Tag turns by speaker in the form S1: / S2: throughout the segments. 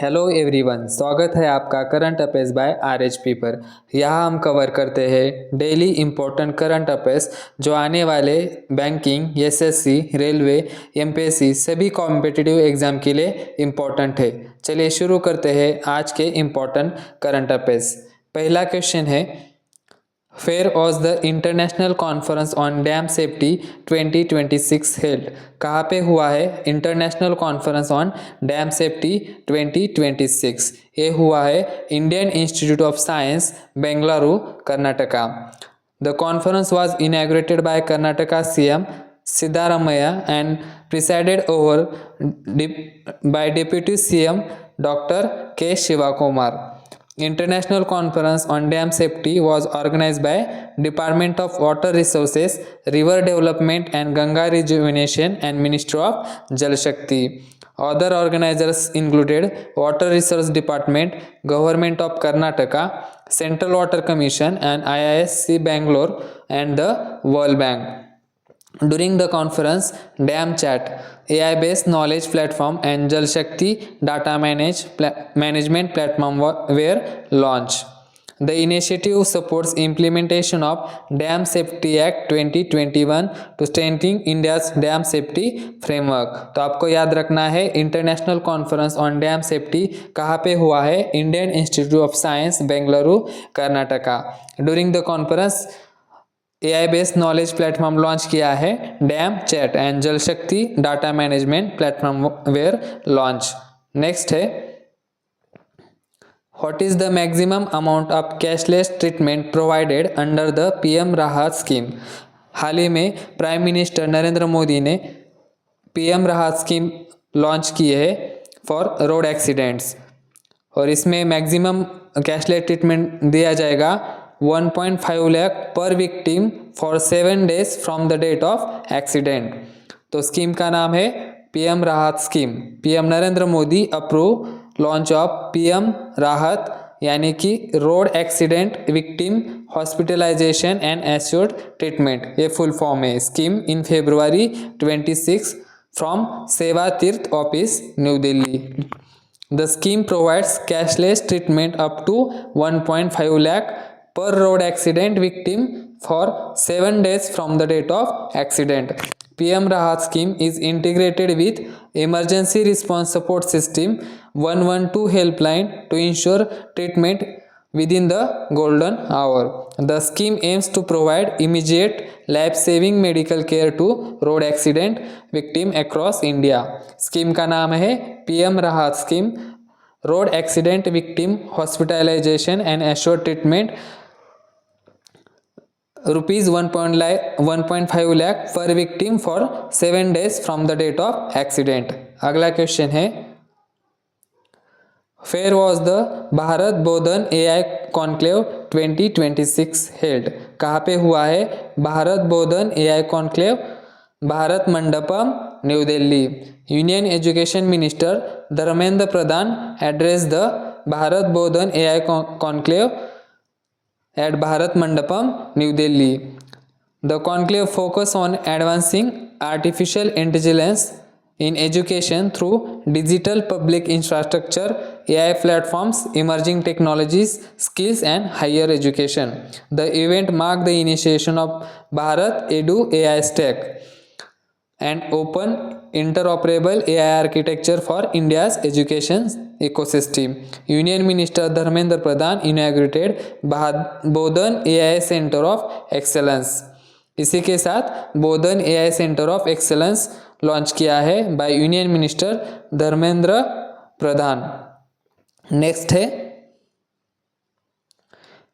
S1: Hello everyone, स्वागत है आपका करंट अफेयर्स बाय आरएचपी पर। यहाँ हम कवर करते हैं डेली इम्पोर्टेंट करंट अफेयर्स जो आने वाले बैंकिंग, एसएससी, रेलवे, एमपीएससी सभी कॉम्पिटिटिव एग्जाम के लिए इम्पोर्टेंट है। चलिए शुरू करते हैं आज के इम्पोर्टेंट करंट अफेयर्स। पहला क्वेश्चन है, where was the international conference on dam safety 2026 held. कहाँ पे हुआ है international conference on dam safety 2026? ये हुआ है Indian Institute of Science, Bengaluru, Karnataka. The conference was inaugurated bye Karnataka CM Siddharamaiah and presided over by Deputy CM Dr. K. Shivakumar. International Conference on Dam Safety was organized by Department of Water Resources, River Development and Ganga Rejuvenation and Ministry of Jal Shakti. Other organizers included Water Resource Department, Government of Karnataka, Central Water Commission and IISc Bangalore and the World Bank. During the conference, Dam Chat, AI-based knowledge platform and Jal Shakti data management platform were launched. The initiative supports implementation of Dam Safety Act 2021 to strengthen India's dam safety framework. तो आपको याद रखना है international conference on dam safety कहाँ पे हुआ है? Indian Institute of Science, Bengaluru, Karnataka. During the conference AI based knowledge platform launch किया है dam chat and Jal Shakti data management platform were launch. Next है, what is the maximum amount of cashless treatment provided under the PM Rahat scheme? हाल ही में prime minister Narendra Modi ने PM Rahat scheme launch की है for road accidents और इसमें मैक्सिमम कैशलेस ट्रीटमेंट दिया जाएगा 1.5 लाख पर victim for 7 days from the date of accident. तो स्कीम का नाम है PM Rahat scheme. PM Narendra Modi approve launch of PM Rahat यानी कि road accident victim hospitalisation and assured treatment, ये फुल फॉर्म है scheme in February 26 from Seva Tirth office New Delhi. The scheme provides cashless treatment up to 1.5 lakh per road accident victim for 7 days from the date of accident. PM Rahat scheme is integrated with emergency response support system 112 helpline to ensure treatment within the golden hour. The scheme aims to provide immediate life-saving medical care to road accident victim across India. Scheme का नाम है PM Rahat scheme, road accident victim hospitalisation and assured treatment, ₹1.5 lakh पर victim for 7 days from the date of accident. अगला question है, where was the Bharat Bodhan AI conclave 2026 held. कहाँ पे हुआ है Bharat Bodhan AI conclave? Bharat Mandapam, new Delhi. Union education minister Dharmendra Pradhan address the Bharat Bodhan AI conclave at Bharat Mandapam, New Delhi. The conclave focus on advancing artificial intelligence in education through digital public infrastructure, AI platforms, emerging technologies, skills and higher education. The event marked the initiation of Bharat Edu AI Stack, an open interoperable AI architecture for India's education ecosystem. Union Minister Dharmendra Pradhan inaugurated Bodhan AI Center of Excellence. इसी के साथ बोधन AI Center of Excellence launch किया है by union minister Dharmendra Pradhan. Next है,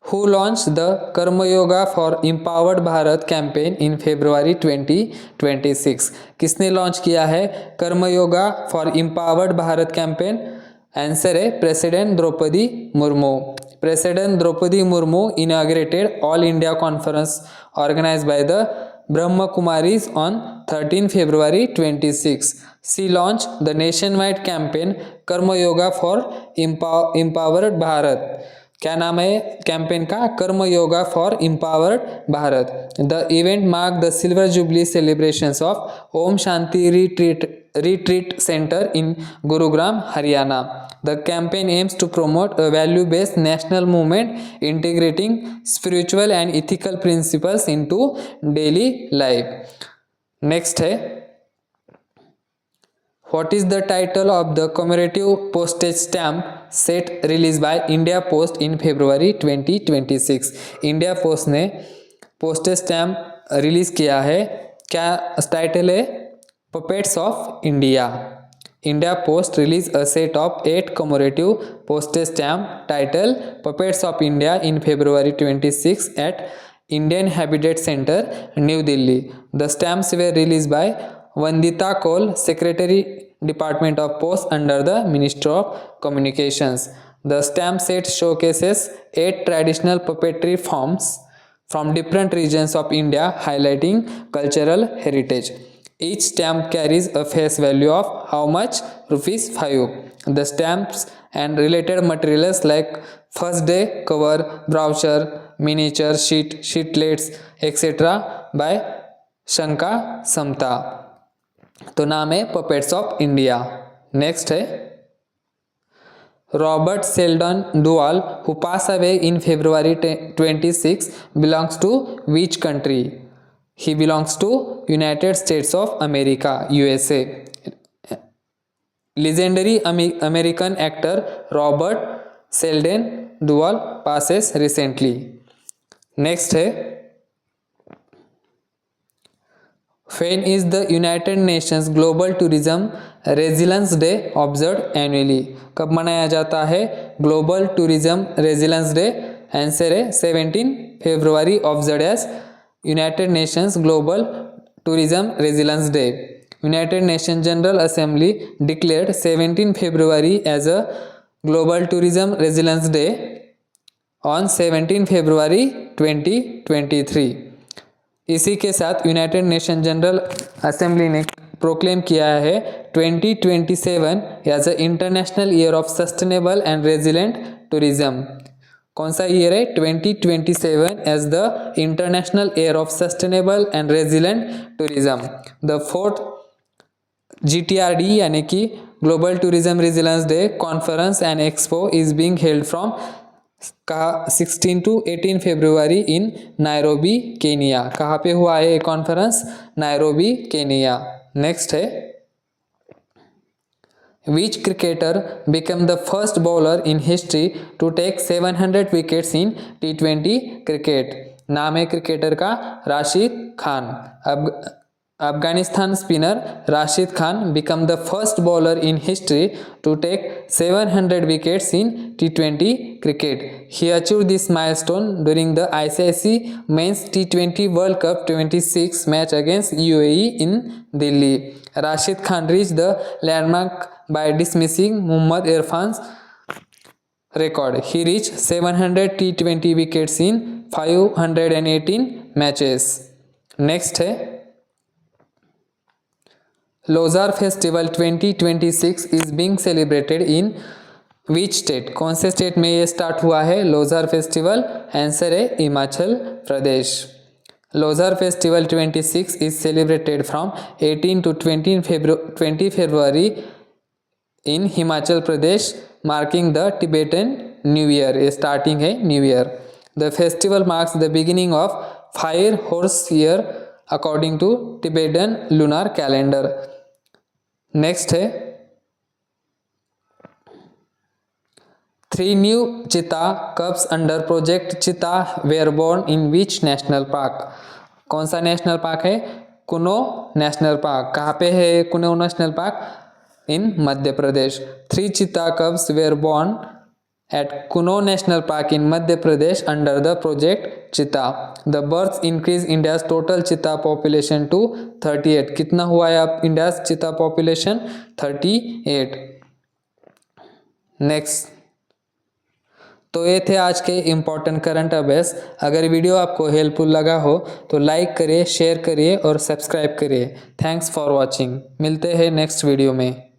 S1: Who launched the Karma Yoga for Empowered Bharat campaign in February 2026? किसने launch किया है Karma Yoga for empowered Bharat campaign? Answer है president Draupadi Murmu. President Draupadi Murmu inaugurated all India conference organized by the Brahma Kumaris on 13 February 26. She launched the nationwide campaign Karma Yoga for Empowered Bharat. क्या नाम है campaign का? Karma Yoga for empowered Bharat. The event mark the silver jubilee celebrations of Om Shanti retreat center in Gurugram, Haryana. The campaign aims to promote a value-based national movement integrating spiritual and ethical principles into daily life. Next है, what is the title of the commemorative postage stamp set released by India Post in February 2026? India Post ने postage stamp release किया है, क्या title है? Puppets of India. India Post released a set of 8 commemorative postage stamp titled Puppets of India in February 26 at Indian Habitat Center, New Delhi. The stamps were released by Vandita Kaul, Secretary, Department of Post under the Ministry of Communications. The stamp set showcases 8 traditional puppetry forms from different regions of India, highlighting cultural heritage. Each stamp carries a face value of how much? ₹5. The stamps and related materials like first day cover, brochure, miniature sheet, sheetlets, etc. by शंका समता. तो नाम है puppets of India. Next है, Robert Sheldon Duvall, who passed away in February 26, belongs to which country? He belongs to United States of America, USA. Legendary American actor Robert Sheldon Duvall passes recently. Next है, when is the United Nations Global Tourism Resilience Day observed annually? कब मनाया जाता है global tourism resilience day? Answer है 17 February observe as United Nations global tourism resilience day. United Nation general assembly declared 17 February as a global tourism resilience day on 17 February 2023. इसी के साथ United Nation general assembly ने proclaim किया है 2027 as a international year of sustainable and resilient tourism. कौन सा year है? 2027 as the international year of sustainable and resilient tourism. The fourth GTRD यानी कि global tourism resilience day conference and expo is being held from 16 to 18 February in Nairobi, Kenya. कहाँ पे हुआ है ये कॉन्फ्रेंस? Nairobi, Kenya. नेक्स्ट है, which cricketer became the first bowler in history to take 700 wickets in T20 cricket? नाम है cricketer का Rashid Khan. Afghanistan spinner Rashid Khan became the first bowler in history to take 700 wickets in T20 cricket. He achieved this milestone during the ICIC Men's T20 World Cup 26 match against UAE in Delhi. Rashid Khan reached the landmark by dismissing Muhammad Irfan's record. He reached 700 T20 wickets in 518 matches. Next है, Losar festival 2026 is being celebrated in which state? कौन से state में ये start हुआ है Losar festival? Answer है Himachal Pradesh. Losar festival 26 is celebrated from 18 to 20 February in Himachal Pradesh, marking the Tibetan new year. ये starting है new year. The festival marks the beginning of fire horse year according to Tibetan lunar calendar. Next है, 3 new cheetah cubs under project cheetah were born in which national park? कौन सा national park है? Kuno national park. कहाँ पे है Kuno national park? In Madhya Pradesh. 3 cheetah cubs were born at Kuno National Park in Madhya Pradesh under the project Cheetah. The births increase India's total cheetah population to 38. कितना हुआ है अब India's cheetah population? 38. Next. तो ये थे आज के important current affairs. अगर वीडियो आपको हेल्पफुल लगा हो तो लाइक करिए, शेयर करिए और सब्सक्राइब करिए. Thanks for watching. मिलते हैं नेक्स्ट वीडियो में.